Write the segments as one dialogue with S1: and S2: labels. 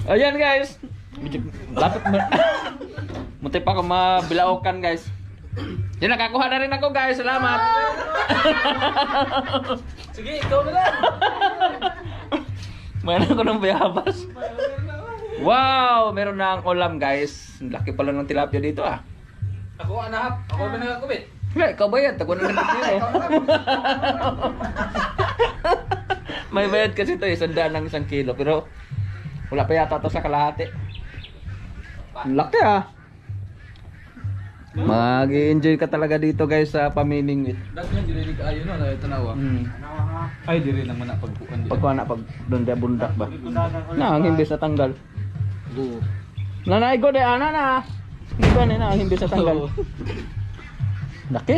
S1: Ayan guys. Lapit mo. Munti pa ako mabilaukan guys. Yan, nakakuha na rin ako guys. Salamat.
S2: Sige, ikaw na lang.
S1: Mayroon ako ng bayabas. Wow, meron na ang ulam guys. Laki pala ng tilapia dito ah.
S2: Ako anak, ako ba nagkakubit?
S1: Wala, ikaw bayad. Tago na rin dito. May bayad kasi ito eh. 100 ng 1 kilo. Pero wala pa yata ito sa kalahati. Ang laki ah. Mag-enjoy ka talaga dito guys sa pamimingwit.
S2: Daghan diri ka ayo no, ito nawa. Ay diri lang man pagkuan diri.
S1: Pagkuha na pag doon dia bundak ba. Na ang himbis sa tanggal.
S2: Go.
S1: Nanay ko de ana na. Di ba na ang himbis sa tanggal. Laki.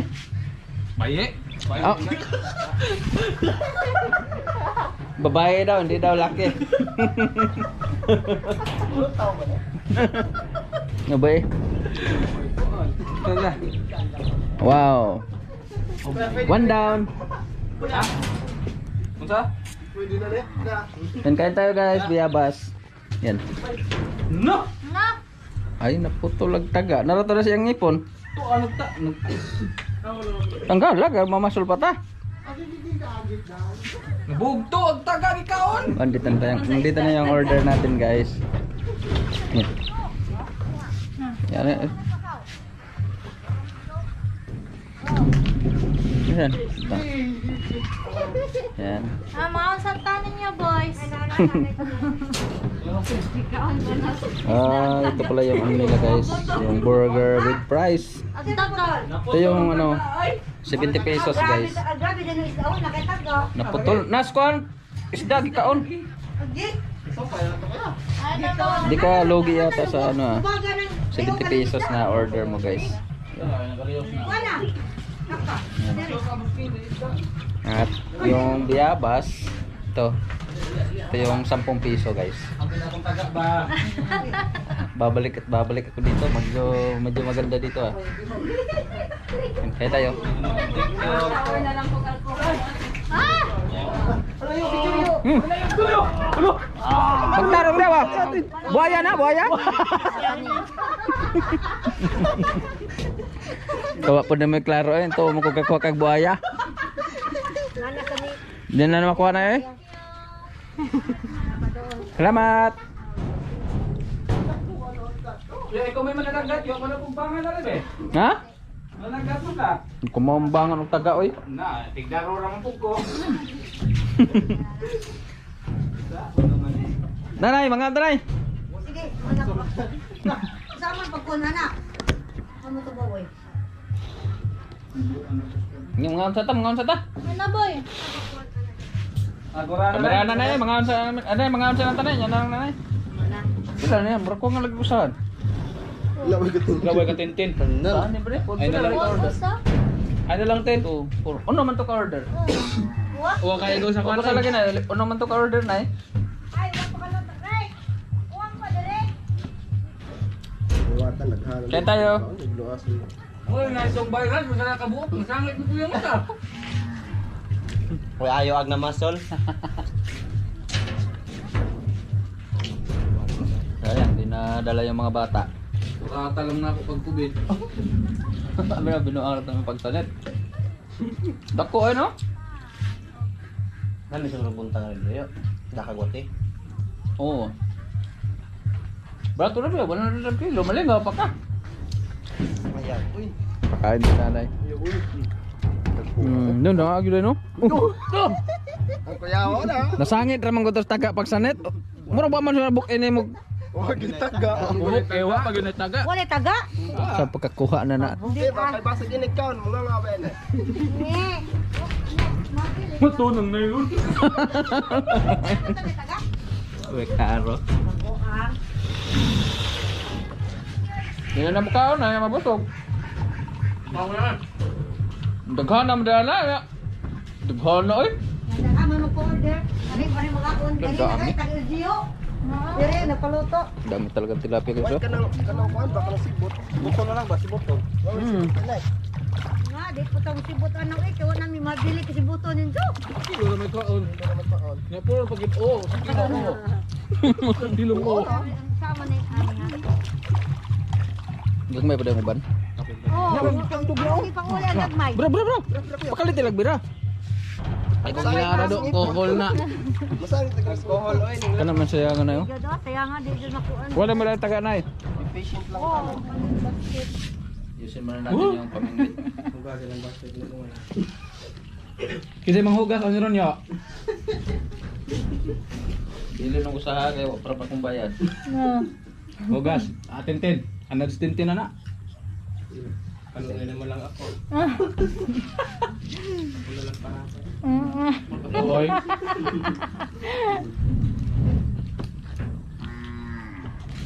S2: Baye.
S1: Ah. Babae daw, hindi daw laki. Babae. Wow. 1 down.
S2: Unsa?
S1: Yan kain tayo guys, biyabas. Yan.
S2: No.
S1: Ay, naputulag taga. Naroto na siyang ngipon.
S2: To ano ta?
S1: Tanggal lang, mamasul pa ta.
S2: Nabugto ang taga gikaon.
S1: Nandito na yung order natin guys. Yan. Yan. Yan. Yan.
S3: Mga santanin niyo, boys.
S1: Ito pala yung ano nila guys. Yung burger with fries. Ito yung ano, 70 pesos guys. Naputol. Naskon! Isda, gikaon. Di ka logi yata sa ano 70 pesos na order mo guys. At yung biyabas, ito yung 10 piso guys. Babalik ako dito, medyo maganda dito ah. Kaya tayo. Magtarong daw ah. Buhaya na, buhaya. Kawa po na may klaro eh. Ito mo kukakuha kag buhaya. Hindi na makuha na eh. Salamat.
S2: Ya ikaw may mananagat, yo ano kung pangan na rin eh.
S1: Ha?
S2: Managat mo ka.
S1: Kumambangan og taga oy.
S2: Na, tigdaro ra man pug ko.
S1: Nanay, mga nanay.
S4: Sige, anak ko. Sama pagkunan na. Ano to boy?
S1: Yung mga unsa ta, mga unsa ta?
S3: Ano, boy?
S2: Agora na.
S1: Kamera nanay, mga unsa, ano mga unsa ng tanay, yan ang nanay. Sila na yan, bro ko nga lagi usahan.
S2: Gaway ka tintin.
S1: Saan ni bre?
S2: Ay na lang order.
S1: Ano lang 10 to 4. Ano man to ka order?
S2: Uwa kaya go sa
S1: Ano
S2: kwarto.
S1: sa lagi na? Ano man to ka order na eh?
S4: Ay, wala pa kalot. Ay, uwang pa dali.
S1: Kaya tayo.
S2: Oy, na isong bayran, masana ka buok, masangit mo yung mata.
S5: Uy, ayaw ag na masol.
S1: Ayan, dinadala yung mga bata.
S2: Katalam na ako pag kubit.
S1: Sabi na, binuangat ng pagsalit. Dako eh no?
S5: Nami sa rupunta nga rin yun. Nakagwati.
S1: Oo. Barato na ba? 100 kilo. Malingaw pa ka.
S5: Ayan. Uy.
S1: Pakain din nanay. Doon na, agyo no?
S5: Ang kuyawa na.
S1: Nasangit ramang ko tos taga pagsanit. Mura ba man sa book ini mo
S5: Huwag itaga.
S2: Ulit ewa pag yun taga.
S4: Wala taga.
S1: sa pagkakuha na na.
S5: Hindi ba? Kay basag inig ka. Mga nga ba yan eh.
S4: Ni.
S2: Matunang na yun.
S1: Uy, karo. Hindi na mukhaon na, mabusog.
S2: Mga
S1: Daghan na madala ya. Daghan na oy.
S4: Nandang mo ko order. Kani pa rin magakon. Kani na kay taga-Gio. Dire napaluto.
S1: Dami talaga tilapia
S5: Huwag
S1: guys.
S5: ka nang kuhan. Baka nang sibot. Buko na lang ba? Sibot to.
S4: Nga, di po tong sibot ano eh. Kaya namin mabili kasi buto ninyo.
S2: kilo na may kaon.
S5: Hindi na magpaon.
S2: Nga po pag oh, sige na ko. Dilong ko.
S4: Sama na yung ani ha.
S1: Gagmay pa daw uban.
S4: Oh, ang panguli ang nagmay.
S1: Bro. Pakalit ilag bira. Ay kung ginara do kohol na.
S5: Masang alcohol oy ning
S1: Kana man siya nga na yo.
S4: Gado, kaya nga di dyan nakuan.
S1: Wala mo lang taga na eh.
S5: patient lang
S4: Oh,
S5: ano.
S1: Yusin mo na natin yung pamingwit.
S5: Hugasan ng basket mo wala.
S2: Kasi manghugas ang ron yo.
S1: Dili nung usaha kayo para pa kung bayad.
S3: No.
S2: Hugas, atintin. Anad stintin na na.
S5: Ano naman lang ako. Wala lang para.
S2: Oy.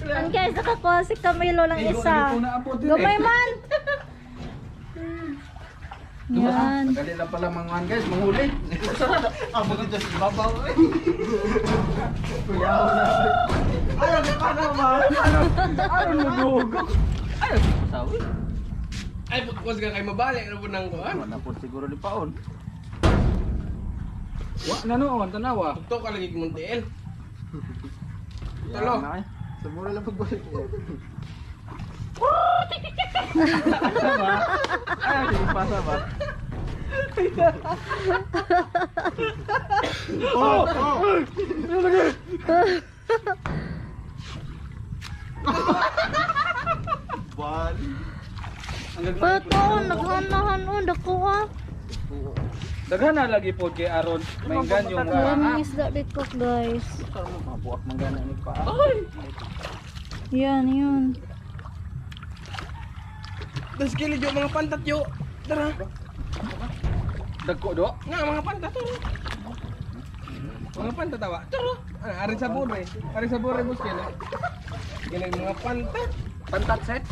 S3: Ang guys, nakakuha si Camilo lang isa. Gamay man. Yan.
S1: Madali lang pala manguhan guys, manghuli.
S5: Abo dito sa babaw eh. Kuyaw na. Ayaw na pa naman. Ano ludugo?
S1: Ay, sawi.
S5: Ay, pagkos ka kay mabalik na po nang kuhan.
S1: Wala po siguro ni Paon.
S2: Wa na noon tanawa.
S5: Ito ka lagi kumuntiin. Talo.
S1: Yan na eh.
S5: Samura lang pagbalik mo.
S1: Ay, sige pasa ba?
S5: Ban.
S3: Patoon, naghanahan dako ah.
S2: Daghan na lagi po kay Aron. Mainggan yung
S3: Maraming isda dito guys.
S1: Mabuak manggana ni Pa.
S3: Yan, yun.
S5: Das kilo jo mga pantat yo. Tara.
S2: dagko do.
S5: Nga mga pantat tara. Mga pantat tawa. Tara. Ari sa bure. Ari sa bure bus kilo. Gini mga pantat.
S1: Pantat set.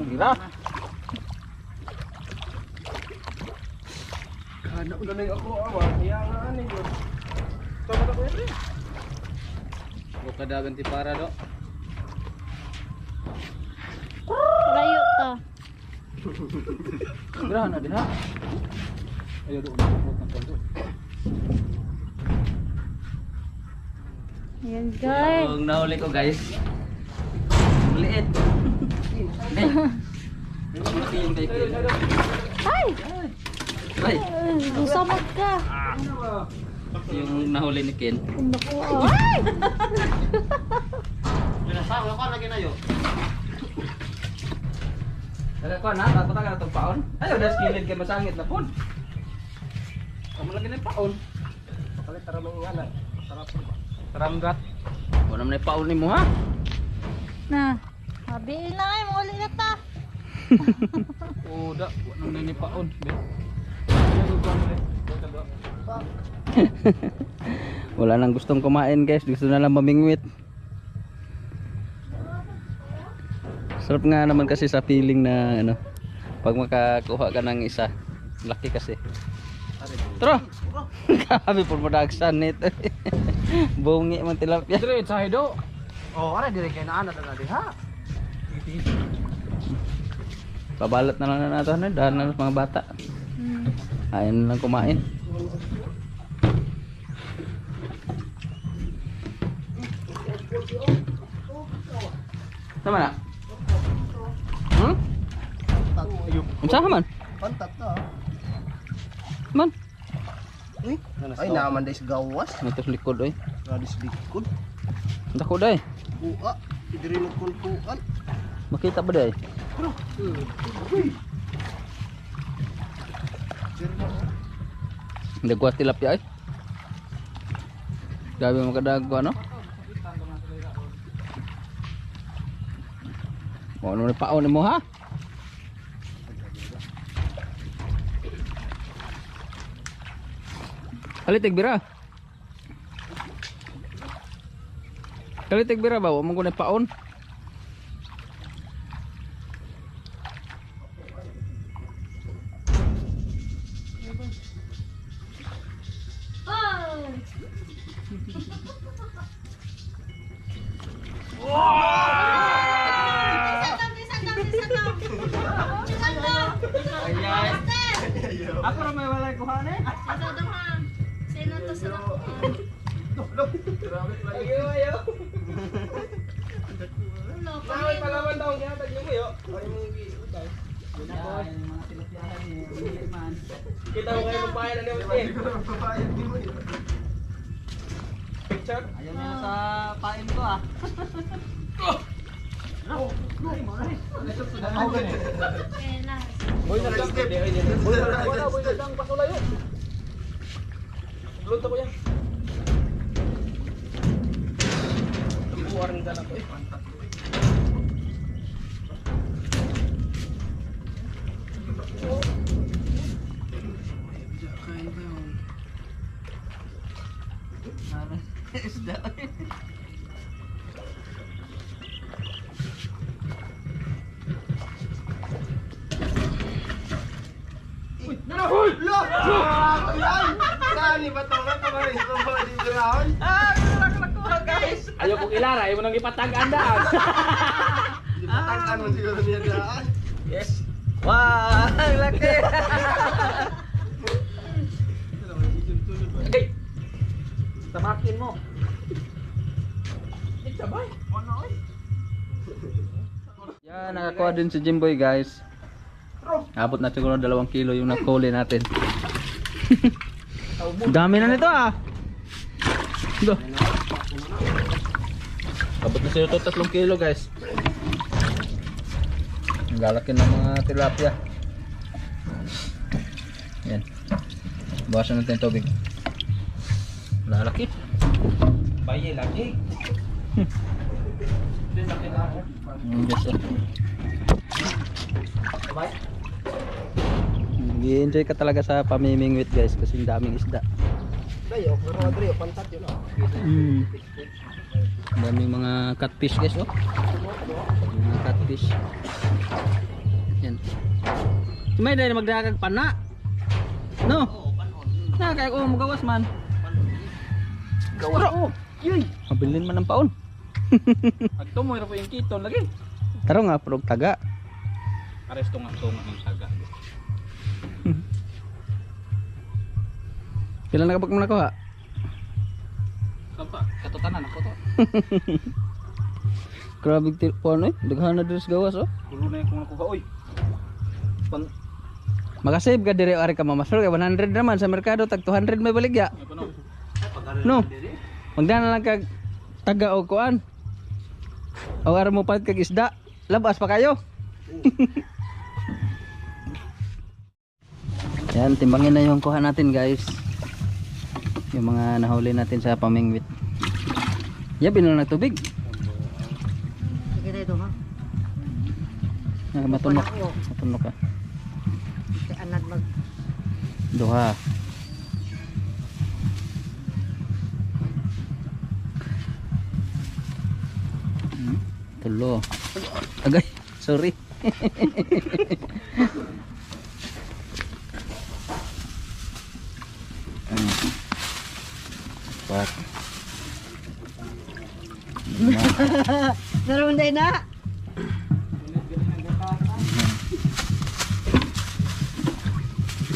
S1: Gira.
S5: Kana ulo na ako awa. Kaya nga ani yo. Tama ta ko yun.
S1: Buka dagan ti para do.
S3: Layo ta.
S1: Gira na diha.
S2: Ayo do umabot ng kanto.
S3: Yan guys.
S1: Ang nahuli ko guys. Maliit.
S3: Ay!
S1: Ay,
S3: Usamag ka.
S1: yung nahuli ni Ken.
S3: Naku, ay!
S5: Binasawa ko lagi na yo.
S1: Dala ko na, tapos ka na itong paon. Ayaw, das kilid ka masangit na pun. Kamu lagi na yung paon.
S5: Pakalit tara mga ngala. Sarap po.
S1: Karanggat. Wala naman yung paon ni mo ha.
S3: Na. Habiin na ay, muli na ta.
S2: Uda, wa nang ni paon.
S1: Wala nang gustong kumain guys, gusto na lang mamingwit. Sarap nga naman kasi sa feeling na ano, pag makakuha ka ng isa, laki kasi. Tara! Grabe po madagsan nito. Bungi man tilapia.
S2: Dire sa do.
S5: Oh, ara dire kay naana na diha.
S1: Babalot na lang na nato na, dahil na mga bata. Ayaw na lang kumain. Tama na? Hmm? Unsa man?
S5: Pantat to.
S1: Man?
S5: Ay naman dai sa gawas.
S1: Natos likod oy.
S5: Radis likod.
S1: Dako day.
S5: Buka. Idiri mo kulkuan.
S1: Makita ba day? Dagwa tilapia ay. Grabe makadagwa no? Ano ni paon mo ha? Kalitig bira. Kalitig bira ba? Wa mo guna paon.
S3: Bisan lang.
S1: Ako na may walay kuha na eh.
S3: Ito daw ha. Sino to sa lakuan?
S5: Ayaw, ayaw.
S3: Ulo,
S5: Naway
S3: pamilya.
S5: palawan daw niya, tagyo mo yo. Ay mo utay.
S1: Mga tilapyahan eh. Man.
S5: Kita mo kayo magbayad na niya. Picture?
S1: Ayaw niya sa pain ko ah.
S3: Okay na.
S5: Boy na lang. Boy na lang. Boy na lang. Pasulayo. Blunta ko yan. Buwarin ka lang ko eh.
S1: Isda.
S5: Saan ba ito? Kamay ito ba di ground?
S2: Ayaw kong ilara, ayaw mo nang ipatag-andaan.
S5: Di ba tangkan mo siguro niya daan?
S1: Yes. Wah, ang laki.
S2: Hey! Tamakin mo.
S1: Yan, nakakuha din si Jimboy guys. Abot na siguro 2 kilo yung nakuli natin. Dami na nito ah. Do. Abot na siguro 3 kilo guys. Ang lalaki ng mga tilapia. Yan. Bawasan natin yung tubig. Lalaki.
S2: Baye lagi.
S1: Yes, Nag-enjoy ka talaga sa pamimingwit guys kasi daming isda.
S5: Dayo, pero Adrio, pantat yun ah.
S1: Daming mga catfish guys oh. Mga catfish. Yan. May dahil magdagag pana. No? Na kaya ko magawas man. Gawas oh. Yoy. Mabilin man ng paon.
S2: Agto mo po yung kiton lagi.
S1: Taro nga prog taga.
S2: Aresto nga ng taga.
S1: Pila na kapag mo nakuha?
S2: Kapa, katutanan ako to.
S1: Grabe po ano eh. Daghan na dito sa gawas oh.
S2: Kulo na yung kung nakuha. Oy!
S1: Makasave ka dire ari ka mamasol kay 100 naman sa merkado tag 200 may baligya. No. Magdana lang kag taga og kuan. O ara mo palit kag isda. Labas pa kayo. Yan, timbangin na yung kuha natin guys. Yung mga nahuli natin sa pamingwit. Yabi na lang tubig.
S4: Sige na ito ha.
S1: Matunok. Matunok ka.
S4: Si Anad mag...
S1: Duha. Tulo. Agay, sorry. Apat.
S4: Narunday na!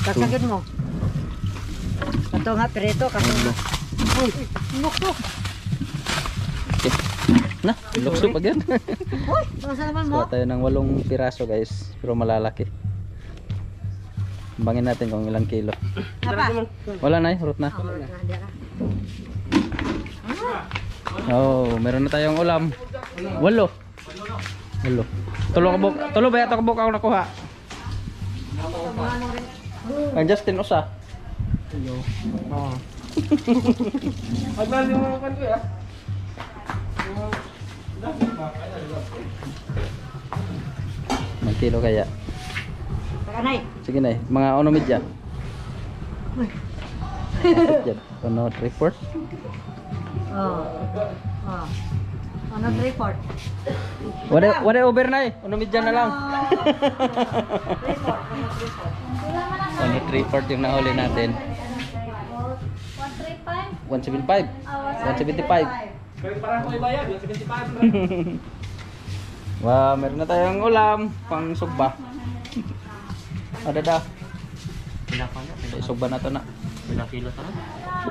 S4: Kasagin mo. Kato nga, preto. Kato nga. Uy, nukto.
S1: Na, lukso pa yan.
S4: Uy, basa naman mo.
S1: Kuha tayo ng 8 piraso guys, pero malalaki. Bangin natin kung ilang kilo.
S4: Apa?
S1: Wala na, hurot na. Oh, meron na tayong ulam. 8. 8. Tulo ba yato kabuk ako nakuha? Ang Justin usa.
S5: Agad yung mga kan ko ya.
S1: Mga kilo kaya.
S4: Takanay.
S1: Sige na mga ano medya. Ano report?
S4: Oh. Oh. Ano report?
S1: Wala over na eh. Ano medya na lang.
S4: Report. Ano report?
S1: Ano report yung nahuli natin?
S3: 135?
S1: 175. 175.
S2: Kaya parang ko ibayad, 75.
S1: Wow, meron na tayong ulam pang sugba. Ada dah.
S2: Pinaka na.
S1: Isugban na to na.
S2: Pinakilo ta.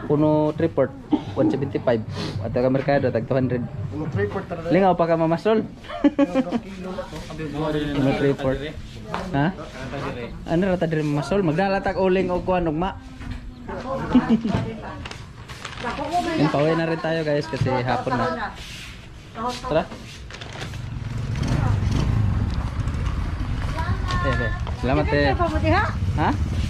S1: Puno 3-port 175 at ka merkado tag 200.
S5: Ano 3-port talaga?
S1: Lingaw pa ka mamasol.
S5: Kilo na to.
S1: Puno 3-port. Ha? Ano ra ta diri mamasol? Magdalatag uling og kuan ugma. Yan, pauwi na rin tayo guys kasi hapon na. Tara. Okay. Salamat eh.
S4: Picture pa mo diha?
S1: Ha?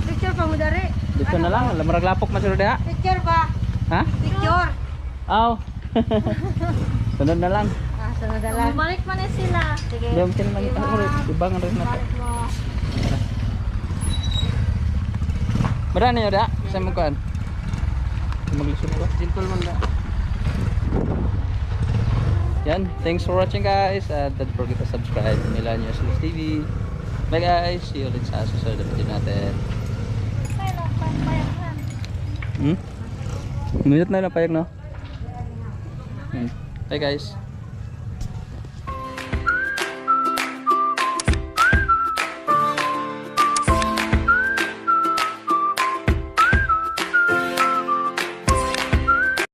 S4: Picture pa mo dari?
S1: Dito na lang, lamarag lapok masuro diha.
S4: Picture ba?
S1: Ha?
S4: Picture.
S1: Aw. Sunod na lang.
S4: Sunod na lang.
S3: Bumalik man na sila. Sige.
S1: Diyan kin man ibang rin na to.
S3: Balik mo.
S1: Marani yo da sa mo kuan. Maglisod ko.
S5: Simple man na.
S1: Yan, thanks for watching guys. Don't forget to subscribe to Milan News TV. Bye guys, see you ulit sa susunod na video natin.
S3: Kaya lang, pampayakan.
S1: Minute na lang payag no? Bye guys.